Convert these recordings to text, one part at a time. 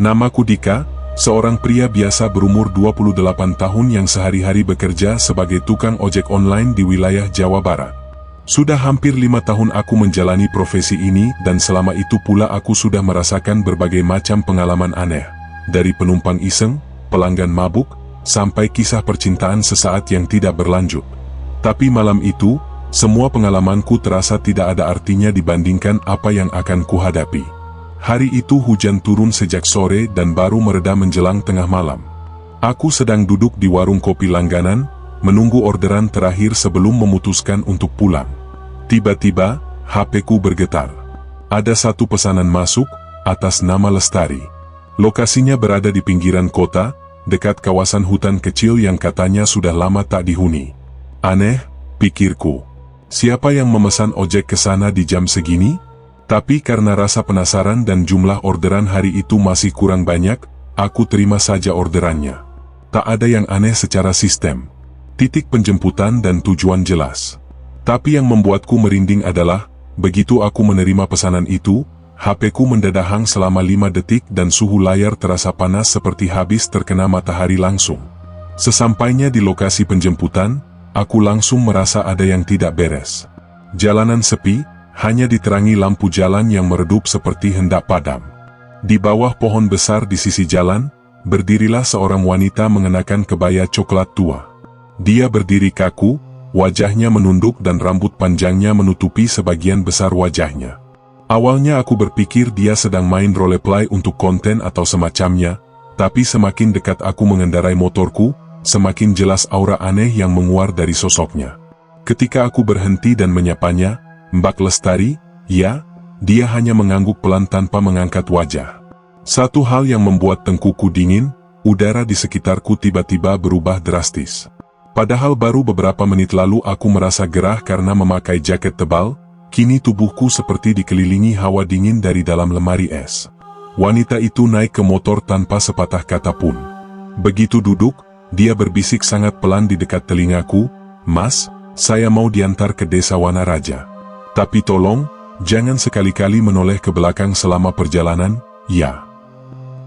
Namaku Dika, seorang pria biasa berumur 28 tahun yang sehari-hari bekerja sebagai tukang ojek online di wilayah Jawa Barat. Sudah hampir 5 tahun aku menjalani profesi ini dan selama itu pula aku sudah merasakan berbagai macam pengalaman aneh. Dari penumpang iseng, pelanggan mabuk, sampai kisah percintaan sesaat yang tidak berlanjut. Tapi malam itu, semua pengalamanku terasa tidak ada artinya dibandingkan apa yang akan kuhadapi. Hari itu hujan turun sejak sore dan baru mereda menjelang tengah malam. Aku sedang duduk di warung kopi langganan, menunggu orderan terakhir sebelum memutuskan untuk pulang. Tiba-tiba, HP-ku bergetar. Ada satu pesanan masuk, atas nama Lestari. Lokasinya berada di pinggiran kota, dekat kawasan hutan kecil yang katanya sudah lama tak dihuni. Aneh, pikirku. Siapa yang memesan ojek ke sana di jam segini? Tapi karena rasa penasaran dan jumlah orderan hari itu masih kurang banyak, aku terima saja orderannya. Tak ada yang aneh secara sistem. Titik penjemputan dan tujuan jelas. Tapi yang membuatku merinding adalah, begitu aku menerima pesanan itu, HP-ku mendadak hang selama 5 detik dan suhu layar terasa panas seperti habis terkena matahari langsung. Sesampainya di lokasi penjemputan, aku langsung merasa ada yang tidak beres. Jalanan sepi, hanya diterangi lampu jalan yang meredup seperti hendak padam. Di bawah pohon besar di sisi jalan, berdirilah seorang wanita mengenakan kebaya coklat tua. Dia berdiri kaku, wajahnya menunduk dan rambut panjangnya menutupi sebagian besar wajahnya. Awalnya aku berpikir dia sedang main roleplay untuk konten atau semacamnya, tapi semakin dekat aku mengendarai motorku, semakin jelas aura aneh yang menguar dari sosoknya. Ketika aku berhenti dan menyapanya, "Mbak Lestari?" "Ya." Dia hanya mengangguk pelan tanpa mengangkat wajah. Satu hal yang membuat tengkuku dingin, udara di sekitarku tiba-tiba berubah drastis. Padahal baru beberapa menit lalu aku merasa gerah karena memakai jaket tebal, kini tubuhku seperti dikelilingi hawa dingin dari dalam lemari es. Wanita itu naik ke motor tanpa sepatah kata pun. Begitu duduk, dia berbisik sangat pelan di dekat telingaku, "Mas, saya mau diantar ke Desa Wanaraja. Tapi tolong, jangan sekali-kali menoleh ke belakang selama perjalanan, ya."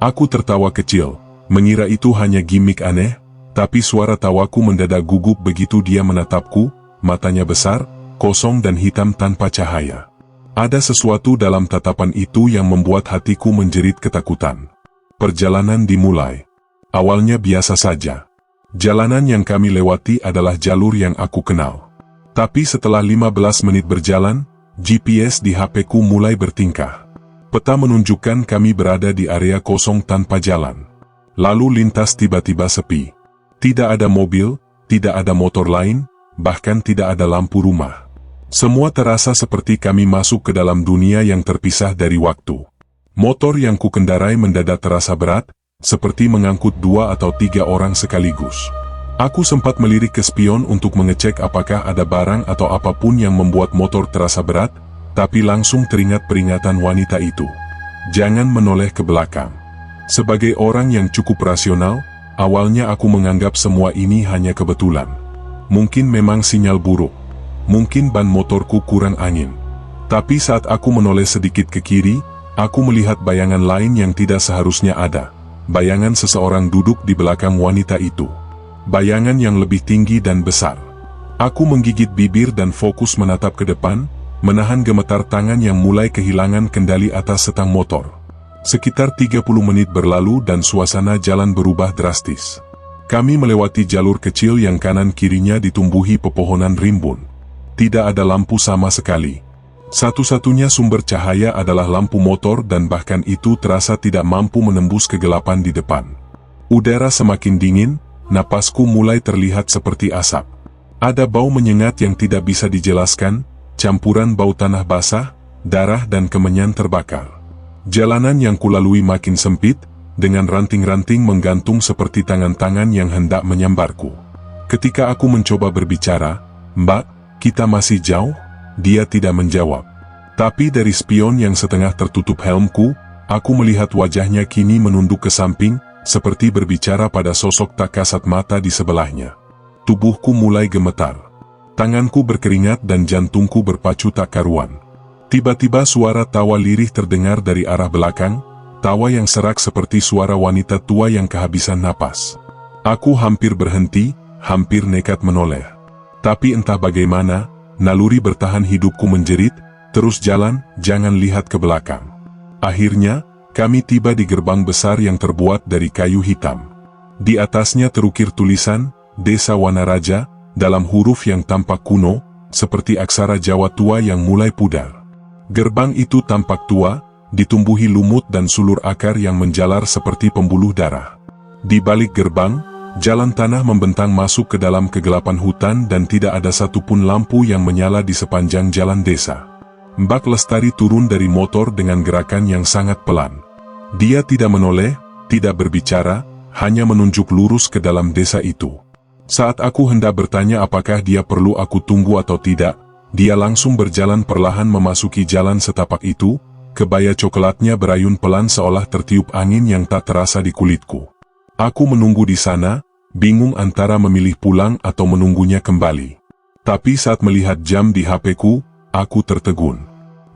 Aku tertawa kecil, mengira itu hanya gimik aneh, tapi suara tawaku mendadak gugup begitu dia menatapku, matanya besar, kosong dan hitam tanpa cahaya. Ada sesuatu dalam tatapan itu yang membuat hatiku menjerit ketakutan. Perjalanan dimulai. Awalnya biasa saja. Jalanan yang kami lewati adalah jalur yang aku kenal. Tapi setelah 15 menit berjalan, GPS di HP-ku mulai bertingkah. Peta menunjukkan kami berada di area kosong tanpa jalan. Lalu lintas tiba-tiba sepi. Tidak ada mobil, tidak ada motor lain, bahkan tidak ada lampu rumah. Semua terasa seperti kami masuk ke dalam dunia yang terpisah dari waktu. Motor yang kukendarai mendadak terasa berat, seperti mengangkut 2 atau 3 orang sekaligus. Aku sempat melirik ke spion untuk mengecek apakah ada barang atau apapun yang membuat motor terasa berat, tapi langsung teringat peringatan wanita itu. Jangan menoleh ke belakang. Sebagai orang yang cukup rasional, awalnya aku menganggap semua ini hanya kebetulan. Mungkin memang sinyal buruk. Mungkin ban motorku kurang angin. Tapi saat aku menoleh sedikit ke kiri, aku melihat bayangan lain yang tidak seharusnya ada. Bayangan seseorang duduk di belakang wanita itu. Bayangan yang lebih tinggi dan besar. Aku menggigit bibir dan fokus menatap ke depan, menahan gemetar tangan yang mulai kehilangan kendali atas setang motor. Sekitar 30 menit berlalu dan suasana jalan berubah drastis. Kami melewati jalur kecil yang kanan kirinya ditumbuhi pepohonan rimbun. Tidak ada lampu sama sekali. Satu-satunya sumber cahaya adalah lampu motor dan bahkan itu terasa tidak mampu menembus kegelapan di depan. Udara semakin dingin, napasku mulai terlihat seperti asap. Ada bau menyengat yang tidak bisa dijelaskan, campuran bau tanah basah, darah dan kemenyan terbakar. Jalanan yang kulalui makin sempit, dengan ranting-ranting menggantung seperti tangan-tangan yang hendak menyambarku. Ketika aku mencoba berbicara, "Mbak, kita masih jauh?" Dia tidak menjawab. Tapi dari spion yang setengah tertutup helmku, aku melihat wajahnya kini menunduk ke samping, seperti berbicara pada sosok tak kasat mata di sebelahnya. Tubuhku mulai gemetar. Tanganku berkeringat dan jantungku berpacu tak karuan. Tiba-tiba suara tawa lirih terdengar dari arah belakang, tawa yang serak seperti suara wanita tua yang kehabisan napas. Aku hampir berhenti, hampir nekat menoleh. Tapi entah bagaimana, naluri bertahan hidupku menjerit, terus jalan, jangan lihat ke belakang. Akhirnya, kami tiba di gerbang besar yang terbuat dari kayu hitam. Di atasnya terukir tulisan, Desa Wanaraja, dalam huruf yang tampak kuno, seperti aksara Jawa tua yang mulai pudar. Gerbang itu tampak tua, ditumbuhi lumut dan sulur akar yang menjalar seperti pembuluh darah. Di balik gerbang, jalan tanah membentang masuk ke dalam kegelapan hutan dan tidak ada satupun lampu yang menyala di sepanjang jalan desa. Mbak Lestari turun dari motor dengan gerakan yang sangat pelan. Dia tidak menoleh, tidak berbicara, hanya menunjuk lurus ke dalam desa itu. Saat aku hendak bertanya apakah dia perlu aku tunggu atau tidak, dia langsung berjalan perlahan memasuki jalan setapak itu, kebaya coklatnya berayun pelan seolah tertiup angin yang tak terasa di kulitku. Aku menunggu di sana, bingung antara memilih pulang atau menunggunya kembali. Tapi saat melihat jam di HP-ku, aku tertegun.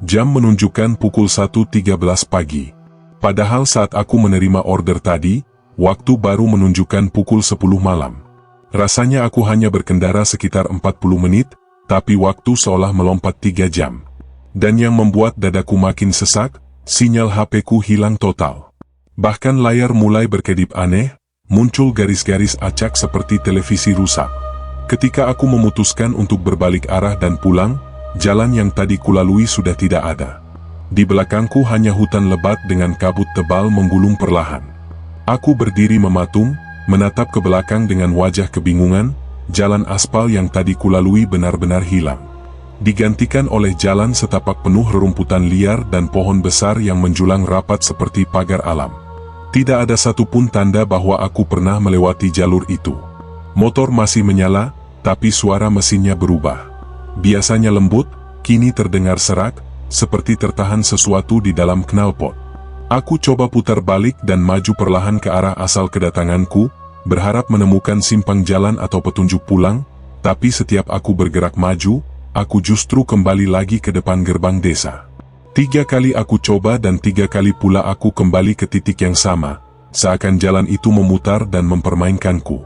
Jam menunjukkan pukul 1.13 pagi. Padahal saat aku menerima order tadi, waktu baru menunjukkan pukul 10 malam. Rasanya aku hanya berkendara sekitar 40 menit, tapi waktu seolah melompat 3 jam. Dan yang membuat dadaku makin sesak, sinyal HP-ku hilang total. Bahkan layar mulai berkedip aneh, muncul garis-garis acak seperti televisi rusak. Ketika aku memutuskan untuk berbalik arah dan pulang, jalan yang tadi kulalui sudah tidak ada. Di belakangku hanya hutan lebat dengan kabut tebal menggulung perlahan. Aku berdiri mematung, menatap ke belakang dengan wajah kebingungan, jalan aspal yang tadi kulalui benar-benar hilang. Digantikan oleh jalan setapak penuh rerumputan liar dan pohon besar yang menjulang rapat seperti pagar alam. Tidak ada satupun tanda bahwa aku pernah melewati jalur itu. Motor masih menyala, tapi suara mesinnya berubah. Biasanya lembut, kini terdengar serak, seperti tertahan sesuatu di dalam knalpot. Aku coba putar balik dan maju perlahan ke arah asal kedatanganku, berharap menemukan simpang jalan atau petunjuk pulang, tapi setiap aku bergerak maju, aku justru kembali lagi ke depan gerbang desa. 3 kali aku coba dan 3 kali pula aku kembali ke titik yang sama, seakan jalan itu memutar dan mempermainkanku.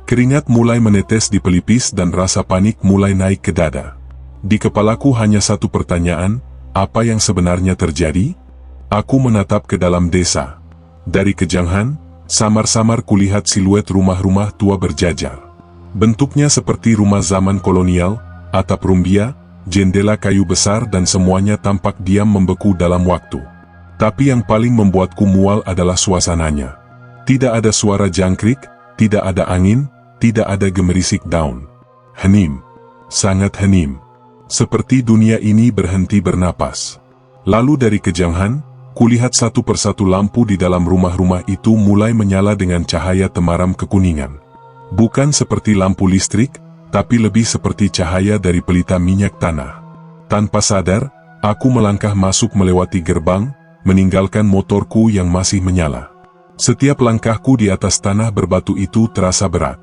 Keringat mulai menetes di pelipis dan rasa panik mulai naik ke dada. Di kepalaku hanya satu pertanyaan, apa yang sebenarnya terjadi? Aku menatap ke dalam desa. Dari kejauhan, samar-samar kulihat siluet rumah-rumah tua berjajar. Bentuknya seperti rumah zaman kolonial, atap rumbia, jendela kayu besar dan semuanya tampak diam membeku dalam waktu. Tapi yang paling membuatku mual adalah suasananya. Tidak ada suara jangkrik, tidak ada angin, tidak ada gemerisik daun. Hening. Sangat hening. Seperti dunia ini berhenti bernapas. Lalu dari kejauhan, kulihat satu persatu lampu di dalam rumah-rumah itu mulai menyala dengan cahaya temaram kekuningan. Bukan seperti lampu listrik, tapi lebih seperti cahaya dari pelita minyak tanah. Tanpa sadar, aku melangkah masuk melewati gerbang, meninggalkan motorku yang masih menyala. Setiap langkahku di atas tanah berbatu itu terasa berat.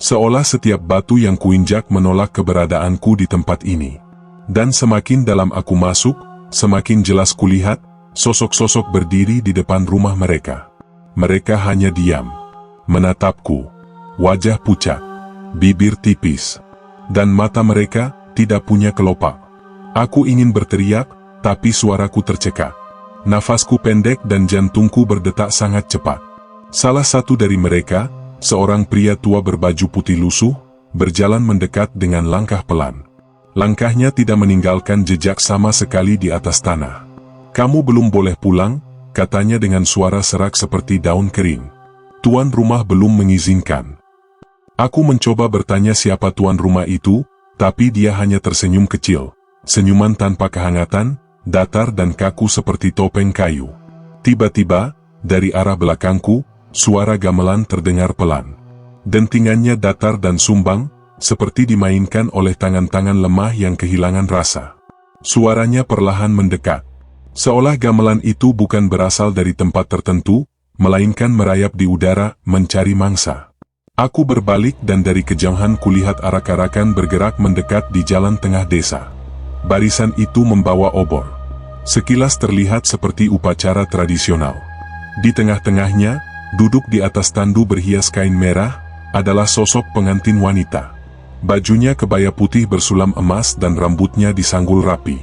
Seolah setiap batu yang kuinjak menolak keberadaanku di tempat ini. Dan semakin dalam aku masuk, semakin jelas kulihat, sosok-sosok berdiri di depan rumah mereka. Mereka hanya diam, menatapku. Wajah pucat, bibir tipis, dan mata mereka tidak punya kelopak. Aku ingin berteriak, tapi suaraku tercekat. Nafasku pendek dan jantungku berdetak sangat cepat. Salah satu dari mereka, seorang pria tua berbaju putih lusuh, berjalan mendekat dengan langkah pelan. Langkahnya tidak meninggalkan jejak sama sekali di atas tanah. "Kamu belum boleh pulang," katanya dengan suara serak seperti daun kering. "Tuan rumah belum mengizinkan." Aku mencoba bertanya siapa tuan rumah itu, tapi dia hanya tersenyum kecil. Senyuman tanpa kehangatan, datar dan kaku seperti topeng kayu. Tiba-tiba, dari arah belakangku, suara gamelan terdengar pelan. Dentingannya datar dan sumbang, seperti dimainkan oleh tangan-tangan lemah yang kehilangan rasa. Suaranya perlahan mendekat. Seolah gamelan itu bukan berasal dari tempat tertentu, melainkan merayap di udara, mencari mangsa. Aku berbalik dan dari kejauhan kulihat arak-arakan bergerak mendekat di jalan tengah desa. Barisan itu membawa obor. Sekilas terlihat seperti upacara tradisional. Di tengah-tengahnya, duduk di atas tandu berhias kain merah, adalah sosok pengantin wanita. Bajunya kebaya putih bersulam emas dan rambutnya disanggul rapi.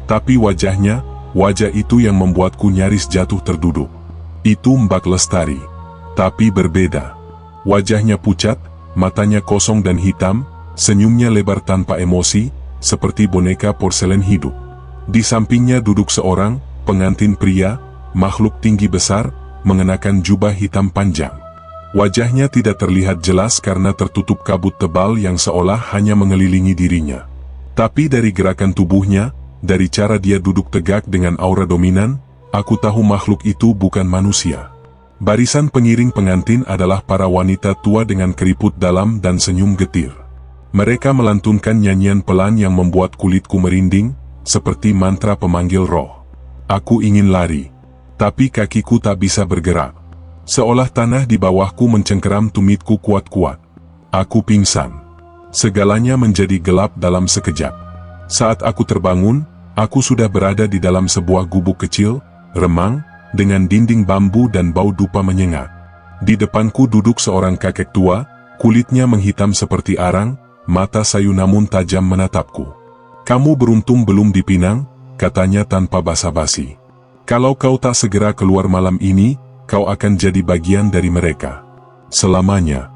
Tapi wajahnya, wajah itu yang membuatku nyaris jatuh terduduk. Itu Mbak Lestari. Tapi berbeda. Wajahnya pucat, matanya kosong dan hitam, senyumnya lebar tanpa emosi, seperti boneka porselen hidup. Di sampingnya duduk seorang pengantin pria, makhluk tinggi besar, mengenakan jubah hitam panjang. Wajahnya tidak terlihat jelas karena tertutup kabut tebal yang seolah hanya mengelilingi dirinya. Tapi dari gerakan tubuhnya, dari cara dia duduk tegak dengan aura dominan, aku tahu makhluk itu bukan manusia. Barisan pengiring pengantin adalah para wanita tua dengan keriput dalam dan senyum getir. Mereka melantunkan nyanyian pelan yang membuat kulitku merinding, seperti mantra pemanggil roh. Aku ingin lari, tapi kakiku tak bisa bergerak. Seolah tanah di bawahku mencengkeram tumitku kuat-kuat. Aku pingsan. Segalanya menjadi gelap dalam sekejap. Saat aku terbangun, aku sudah berada di dalam sebuah gubuk kecil, remang, dengan dinding bambu dan bau dupa menyengat. Di depanku duduk seorang kakek tua, kulitnya menghitam seperti arang, mata sayu namun tajam menatapku. Kamu beruntung belum dipinang, katanya tanpa basa-basi. Kalau kau tak segera keluar malam ini, kau akan jadi bagian dari mereka. Selamanya.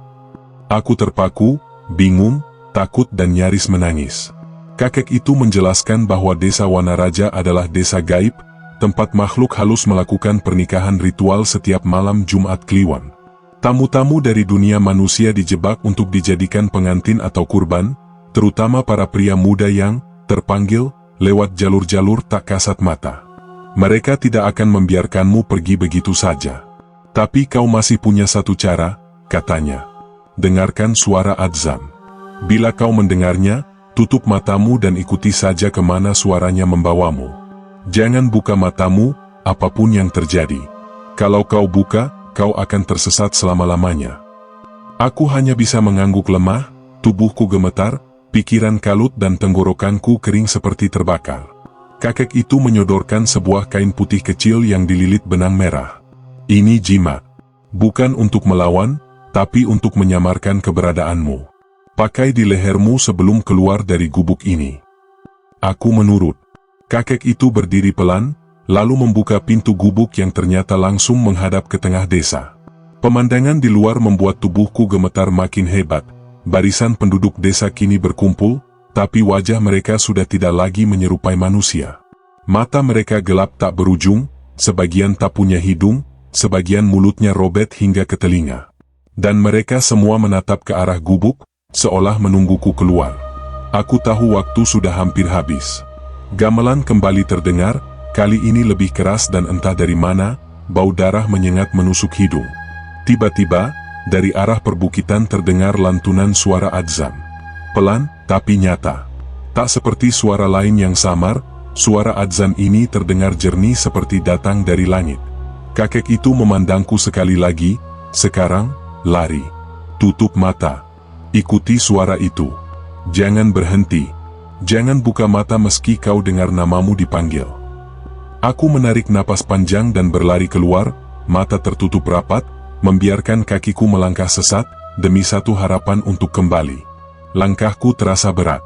Aku terpaku, bingung, takut dan nyaris menangis. Kakek itu menjelaskan bahwa desa Wanaraja adalah desa gaib, tempat makhluk halus melakukan pernikahan ritual setiap malam Jumat Kliwon. Tamu-tamu dari dunia manusia dijebak untuk dijadikan pengantin atau kurban, terutama para pria muda yang terpanggil lewat jalur-jalur tak kasat mata. Mereka tidak akan membiarkanmu pergi begitu saja. Tapi kau masih punya satu cara, katanya. Dengarkan suara adzan. Bila kau mendengarnya, tutup matamu dan ikuti saja kemana suaranya membawamu. Jangan buka matamu, apapun yang terjadi. Kalau kau buka, kau akan tersesat selama-lamanya. Aku hanya bisa mengangguk lemah, tubuhku gemetar, pikiran kalut dan tenggorokanku kering seperti terbakar. Kakek itu menyodorkan sebuah kain putih kecil yang dililit benang merah. Ini jimat. Bukan untuk melawan, tapi untuk menyamarkan keberadaanmu. Pakai di lehermu sebelum keluar dari gubuk ini. Aku menurut. Kakek itu berdiri pelan, lalu membuka pintu gubuk yang ternyata langsung menghadap ke tengah desa. Pemandangan di luar membuat tubuhku gemetar makin hebat. Barisan penduduk desa kini berkumpul, tapi wajah mereka sudah tidak lagi menyerupai manusia. Mata mereka gelap tak berujung, sebagian tak punya hidung, sebagian mulutnya robek hingga ke telinga. Dan mereka semua menatap ke arah gubuk, seolah menungguku keluar. Aku tahu waktu sudah hampir habis. Gamelan kembali terdengar, kali ini lebih keras dan entah dari mana, bau darah menyengat menusuk hidung. Tiba-tiba, dari arah perbukitan terdengar lantunan suara adzan. Pelan, tapi nyata. Tak seperti suara lain yang samar, suara adzan ini terdengar jernih seperti datang dari langit. Kakek itu memandangku sekali lagi, sekarang, lari. Tutup mata. Ikuti suara itu. Jangan berhenti. Jangan buka mata meski kau dengar namamu dipanggil. Aku menarik napas panjang dan berlari keluar, mata tertutup rapat, membiarkan kakiku melangkah sesat, demi satu harapan untuk kembali. Langkahku terasa berat.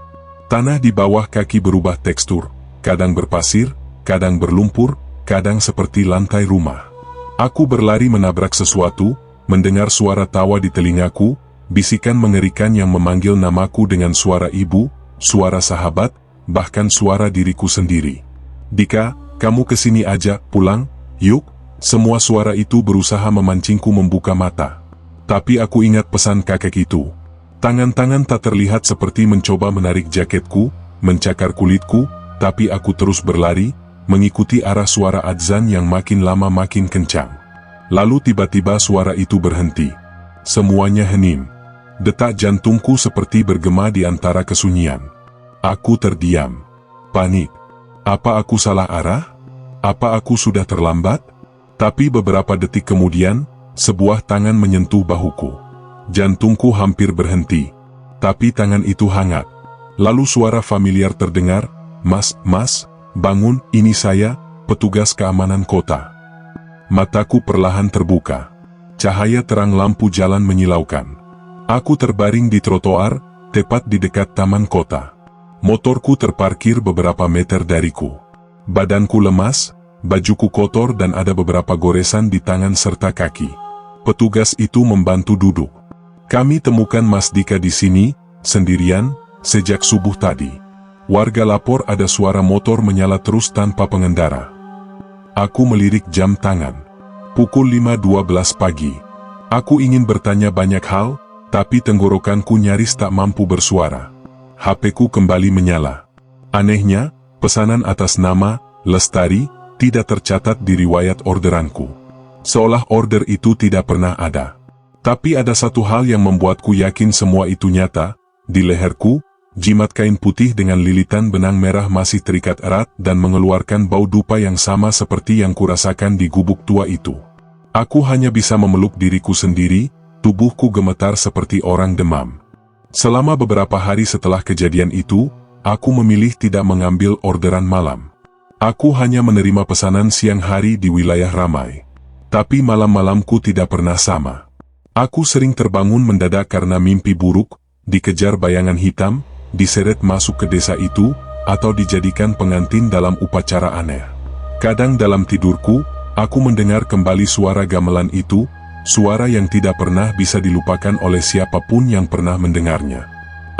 Tanah di bawah kaki berubah tekstur, kadang berpasir, kadang berlumpur, kadang seperti lantai rumah. Aku berlari menabrak sesuatu, mendengar suara tawa di telingaku, bisikan mengerikan yang memanggil namaku dengan suara ibu, suara sahabat, bahkan suara diriku sendiri. Dika, kamu kesini aja, pulang, yuk. Semua suara itu berusaha memancingku membuka mata. Tapi aku ingat pesan kakek itu. Tangan-tangan tak terlihat seperti mencoba menarik jaketku, mencakar kulitku, tapi aku terus berlari, mengikuti arah suara adzan yang makin lama makin kencang. Lalu tiba-tiba suara itu berhenti. Semuanya hening. Detak jantungku seperti bergema di antara kesunyian. Aku terdiam. Panik. Apa aku salah arah? Apa aku sudah terlambat? Tapi beberapa detik kemudian, sebuah tangan menyentuh bahuku. Jantungku hampir berhenti. Tapi tangan itu hangat. Lalu suara familiar terdengar, "Mas, bangun, ini saya, petugas keamanan kota." Mataku perlahan terbuka. Cahaya terang lampu jalan menyilaukan. Aku terbaring di trotoar, tepat di dekat taman kota. Motorku terparkir beberapa meter dariku. Badanku lemas, bajuku kotor dan ada beberapa goresan di tangan serta kaki. Petugas itu membantu duduk. Kami temukan Mas Dika di sini, sendirian, sejak subuh tadi. Warga lapor ada suara motor menyala terus tanpa pengendara. Aku melirik jam tangan. Pukul 5.12 pagi. Aku ingin bertanya banyak hal, tapi tenggorokanku nyaris tak mampu bersuara. HP-ku kembali menyala. Anehnya, pesanan atas nama Lestari tidak tercatat di riwayat orderanku. Seolah order itu tidak pernah ada. Tapi ada satu hal yang membuatku yakin semua itu nyata. Di leherku, jimat kain putih dengan lilitan benang merah masih terikat erat dan mengeluarkan bau dupa yang sama seperti yang kurasakan di gubuk tua itu. Aku hanya bisa memeluk diriku sendiri, tubuhku gemetar seperti orang demam. Selama beberapa hari setelah kejadian itu, aku memilih tidak mengambil orderan malam. Aku hanya menerima pesanan siang hari di wilayah ramai. Tapi malam-malamku tidak pernah sama. Aku sering terbangun mendadak karena mimpi buruk, dikejar bayangan hitam, diseret masuk ke desa itu, atau dijadikan pengantin dalam upacara aneh. Kadang dalam tidurku, aku mendengar kembali suara gamelan itu, suara yang tidak pernah bisa dilupakan oleh siapapun yang pernah mendengarnya.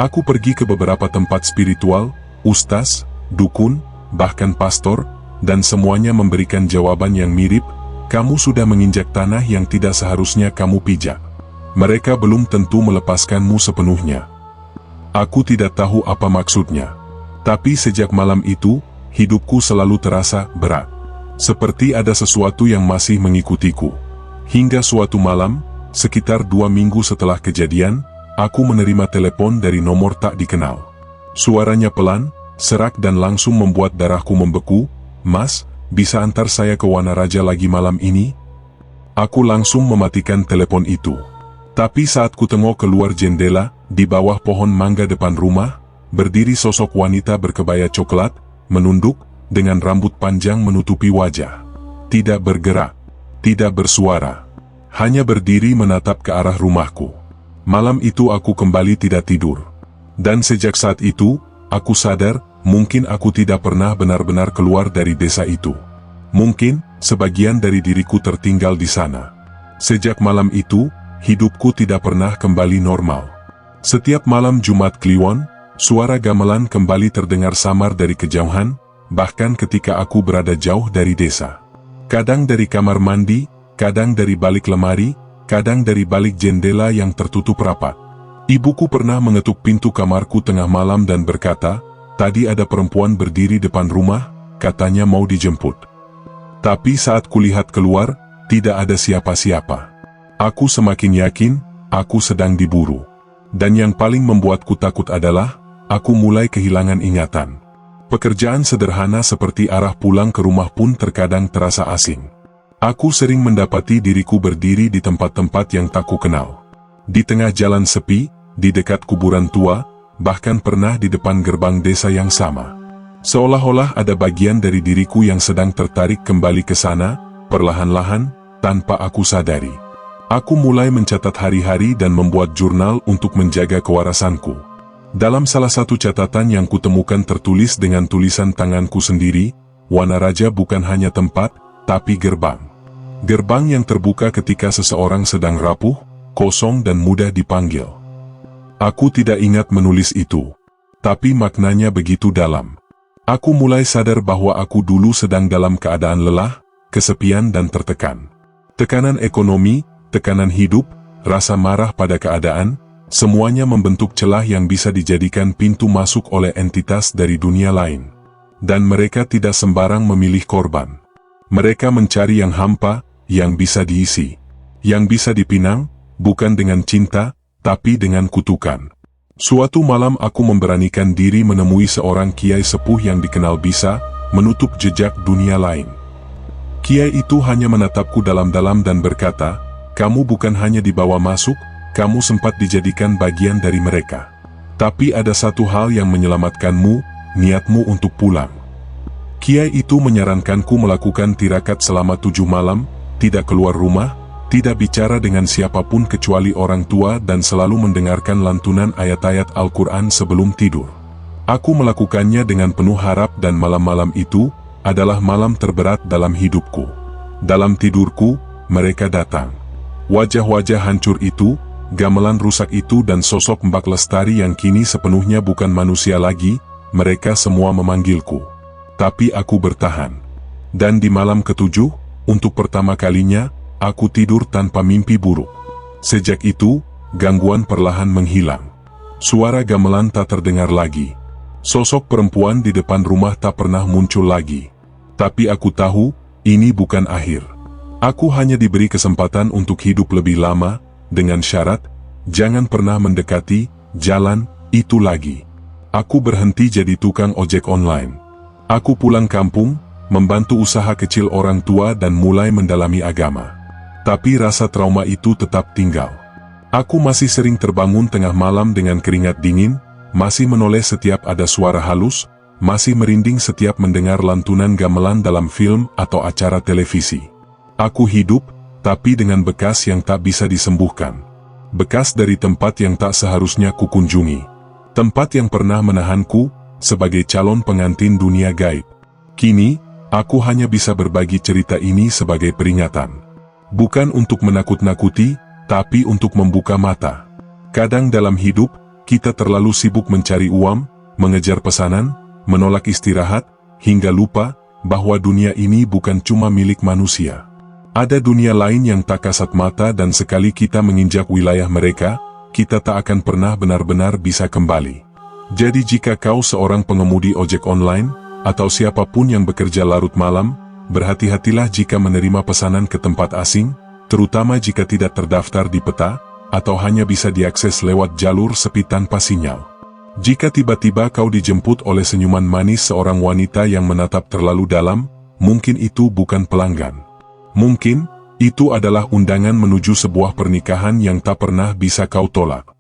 Aku pergi ke beberapa tempat spiritual, ustaz, dukun, bahkan pastor, dan semuanya memberikan jawaban yang mirip, kamu sudah menginjak tanah yang tidak seharusnya kamu pijak. Mereka belum tentu melepaskanmu sepenuhnya. Aku tidak tahu apa maksudnya. Tapi sejak malam itu, hidupku selalu terasa berat. Seperti ada sesuatu yang masih mengikutiku. Hingga suatu malam, sekitar 2 minggu setelah kejadian, aku menerima telepon dari nomor tak dikenal. Suaranya pelan, serak dan langsung membuat darahku membeku. Mas, bisa antar saya ke Wanaraja lagi malam ini? Aku langsung mematikan telepon itu. Tapi saat ku tengok keluar jendela, di bawah pohon mangga depan rumah, berdiri sosok wanita berkebaya coklat, menunduk, dengan rambut panjang menutupi wajah. Tidak bergerak, tidak bersuara, hanya berdiri menatap ke arah rumahku. Malam itu aku kembali tidak tidur. Dan sejak saat itu, aku sadar, mungkin aku tidak pernah benar-benar keluar dari desa itu. Mungkin, sebagian dari diriku tertinggal di sana. Sejak malam itu, hidupku tidak pernah kembali normal. Setiap malam Jumat Kliwon, suara gamelan kembali terdengar samar dari kejauhan, bahkan ketika aku berada jauh dari desa. Kadang dari kamar mandi, kadang dari balik lemari, kadang dari balik jendela yang tertutup rapat. Ibuku pernah mengetuk pintu kamarku tengah malam dan berkata, tadi ada perempuan berdiri depan rumah, katanya mau dijemput. Tapi saat kulihat keluar, tidak ada siapa-siapa. Aku semakin yakin, aku sedang diburu. Dan yang paling membuatku takut adalah, aku mulai kehilangan ingatan. Pekerjaan sederhana seperti arah pulang ke rumah pun terkadang terasa asing. Aku sering mendapati diriku berdiri di tempat-tempat yang tak kukenal. Di tengah jalan sepi, di dekat kuburan tua, bahkan pernah di depan gerbang desa yang sama. Seolah-olah ada bagian dari diriku yang sedang tertarik kembali ke sana, perlahan-lahan, tanpa aku sadari. Aku mulai mencatat hari-hari dan membuat jurnal untuk menjaga kewarasanku. Dalam salah satu catatan yang kutemukan tertulis dengan tulisan tanganku sendiri, Wanaraja bukan hanya tempat, tapi gerbang. Gerbang yang terbuka ketika seseorang sedang rapuh, kosong dan mudah dipanggil. Aku tidak ingat menulis itu, tapi maknanya begitu dalam. Aku mulai sadar bahwa aku dulu sedang dalam keadaan lelah, kesepian dan tertekan. Tekanan ekonomi, tekanan hidup, rasa marah pada keadaan, semuanya membentuk celah yang bisa dijadikan pintu masuk oleh entitas dari dunia lain. Dan mereka tidak sembarang memilih korban. Mereka mencari yang hampa, yang bisa diisi. Yang bisa dipinang, bukan dengan cinta, tapi dengan kutukan. Suatu malam aku memberanikan diri menemui seorang kiai sepuh yang dikenal bisa menutup jejak dunia lain. Kiai itu hanya menatapku dalam-dalam dan berkata, kamu bukan hanya dibawa masuk, kamu sempat dijadikan bagian dari mereka. Tapi ada satu hal yang menyelamatkanmu, niatmu untuk pulang. Kiai itu menyarankanku melakukan tirakat selama 7 malam, tidak keluar rumah, tidak bicara dengan siapapun kecuali orang tua dan selalu mendengarkan lantunan ayat-ayat Al-Quran sebelum tidur. Aku melakukannya dengan penuh harap dan malam-malam itu adalah malam terberat dalam hidupku. Dalam tidurku, mereka datang. Wajah-wajah hancur itu, gamelan rusak itu dan sosok Mbak Lestari yang kini sepenuhnya bukan manusia lagi, mereka semua memanggilku. Tapi aku bertahan. Dan di malam ketujuh, untuk pertama kalinya, aku tidur tanpa mimpi buruk. Sejak itu, gangguan perlahan menghilang. Suara gamelan tak terdengar lagi. Sosok perempuan di depan rumah tak pernah muncul lagi. Tapi aku tahu, ini bukan akhir. Aku hanya diberi kesempatan untuk hidup lebih lama, dengan syarat, jangan pernah mendekati jalan itu lagi. Aku berhenti jadi tukang ojek online. Aku pulang kampung, membantu usaha kecil orang tua dan mulai mendalami agama. Tapi rasa trauma itu tetap tinggal. Aku masih sering terbangun tengah malam dengan keringat dingin, masih menoleh setiap ada suara halus, masih merinding setiap mendengar lantunan gamelan dalam film atau acara televisi. Aku hidup, tapi dengan bekas yang tak bisa disembuhkan. Bekas dari tempat yang tak seharusnya kukunjungi. Tempat yang pernah menahanku, sebagai calon pengantin dunia gaib. Kini, aku hanya bisa berbagi cerita ini sebagai peringatan. Bukan untuk menakut-nakuti, tapi untuk membuka mata. Kadang dalam hidup, kita terlalu sibuk mencari uang, mengejar pesanan, menolak istirahat, hingga lupa bahwa dunia ini bukan cuma milik manusia. Ada dunia lain yang tak kasat mata dan sekali kita menginjak wilayah mereka, kita tak akan pernah benar-benar bisa kembali. Jadi jika kau seorang pengemudi ojek online, atau siapapun yang bekerja larut malam, berhati-hatilah jika menerima pesanan ke tempat asing, terutama jika tidak terdaftar di peta, atau hanya bisa diakses lewat jalur sepi tanpa sinyal. Jika tiba-tiba kau dijemput oleh senyuman manis seorang wanita yang menatap terlalu dalam, mungkin itu bukan pelanggan. Mungkin, itu adalah undangan menuju sebuah pernikahan yang tak pernah bisa kau tolak.